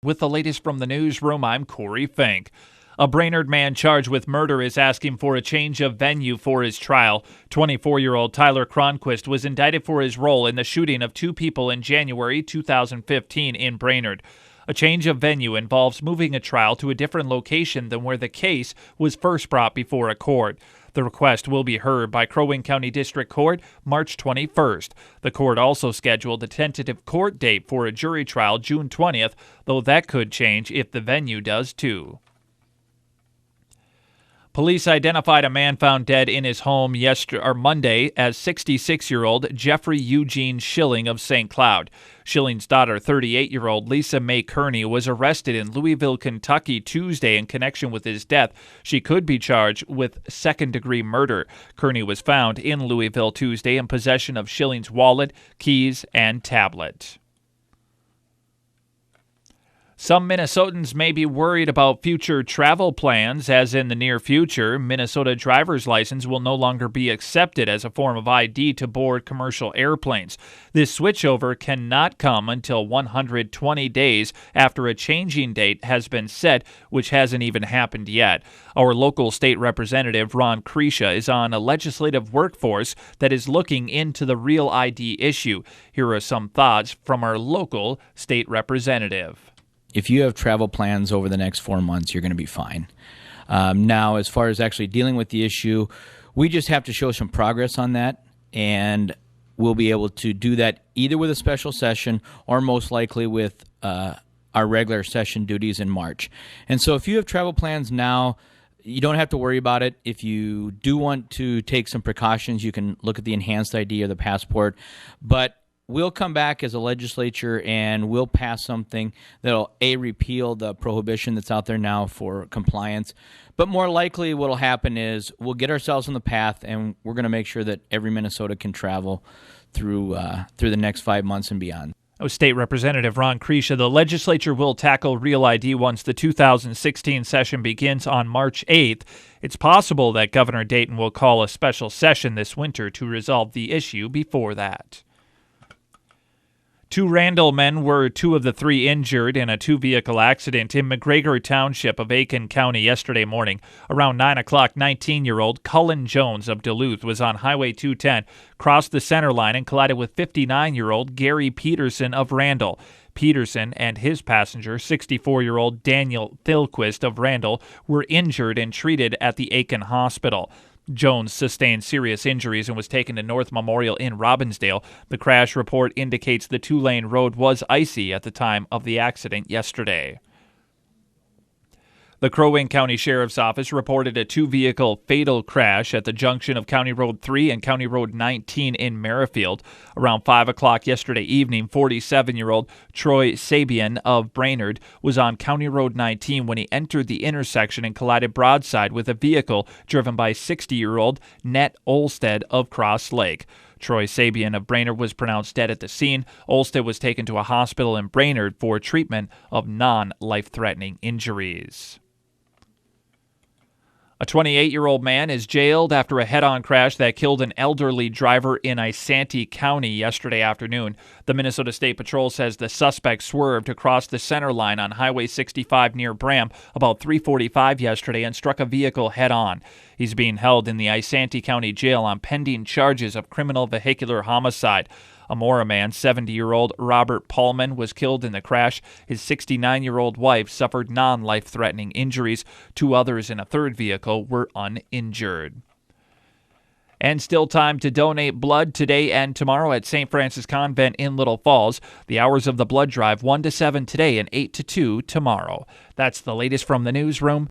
With the latest from the newsroom, I'm Corey Fink. A Brainerd man charged with murder is asking for a change of venue for his trial. 24-year-old Tyler Cronquist was indicted for his role in the shooting of two people in January 2015 in Brainerd. A change of venue involves moving a trial to a different location than where the case was first brought before a court. The request will be heard by Crow Wing County District Court March 21st. The court also scheduled a tentative court date for a jury trial June 20th, though that could change if the venue does too. Police identified a man found dead in his home Monday as 66-year-old Jeffrey Eugene Schilling of St. Cloud. Schilling's daughter, 38-year-old Lisa Mae Kearney, was arrested in Louisville, Kentucky Tuesday in connection with his death. She could be charged with second-degree murder. Kearney was found in Louisville Tuesday in possession of Schilling's wallet, keys, and tablet. Some Minnesotans may be worried about future travel plans, as in the near future, Minnesota driver's license will no longer be accepted as a form of ID to board commercial airplanes. This switchover cannot come until 120 days after a changing date has been set, which hasn't even happened yet. Our local state representative, Ron Kreischa, is on a legislative workforce that is looking into the real ID issue. Here are some thoughts from our local state representative. If you have travel plans over the next 4 months, you're going to be fine. Now, as far as actually dealing with the issue, we just have to show some progress on that, and we'll be able to do that either with a special session or most likely with our regular session duties in March. And so if you have travel plans now, you don't have to worry about it. If you do want to take some precautions, you can look at the enhanced ID or the passport. But we'll come back as a legislature and we'll pass something that'll, repeal the prohibition that's out there now for compliance. But more likely what'll happen is we'll get ourselves on the path and we're going to make sure that every Minnesota can travel through the next 5 months and beyond. State Representative Ron Kreischa. The legislature will tackle Real ID once the 2016 session begins on March 8th. It's possible that Governor Dayton will call a special session this winter to resolve the issue before that. Two Randall men were two of the three injured in a two-vehicle accident in McGregor Township of Aiken County yesterday morning. Around 9 o'clock, 19-year-old Cullen Jones of Duluth was on Highway 210, crossed the center line, and collided with 59-year-old Gary Peterson of Randall. Peterson and his passenger, 64-year-old Daniel Thilquist of Randall, were injured and treated at the Aiken Hospital. Jones sustained serious injuries and was taken to North Memorial in Robbinsdale. The crash report indicates the two-lane road was icy at the time of the accident yesterday. The Crow Wing County Sheriff's Office reported a two-vehicle fatal crash at the junction of County Road 3 and County Road 19 in Merrifield. Around 5 o'clock yesterday evening, 47-year-old Troy Sabian of Brainerd was on County Road 19 when he entered the intersection and collided broadside with a vehicle driven by 60-year-old Nett Olstead of Cross Lake. Troy Sabian of Brainerd was pronounced dead at the scene. Olstead was taken to a hospital in Brainerd for treatment of non-life-threatening injuries. A 28-year-old man is jailed after a head-on crash that killed an elderly driver in Isanti County yesterday afternoon. The Minnesota State Patrol says the suspect swerved across the center line on Highway 65 near Bram about 3:45 yesterday and struck a vehicle head-on. He's being held in the Isanti County Jail on pending charges of criminal vehicular homicide. A Mora man, 70-year-old Robert Paulman, was killed in the crash. His 69-year-old wife suffered non-life-threatening injuries. Two others in a third vehicle were uninjured. And still time to donate blood today and tomorrow at St. Francis Convent in Little Falls. The hours of the blood drive, 1 to 7 today and 8 to 2 tomorrow. That's the latest from the newsroom.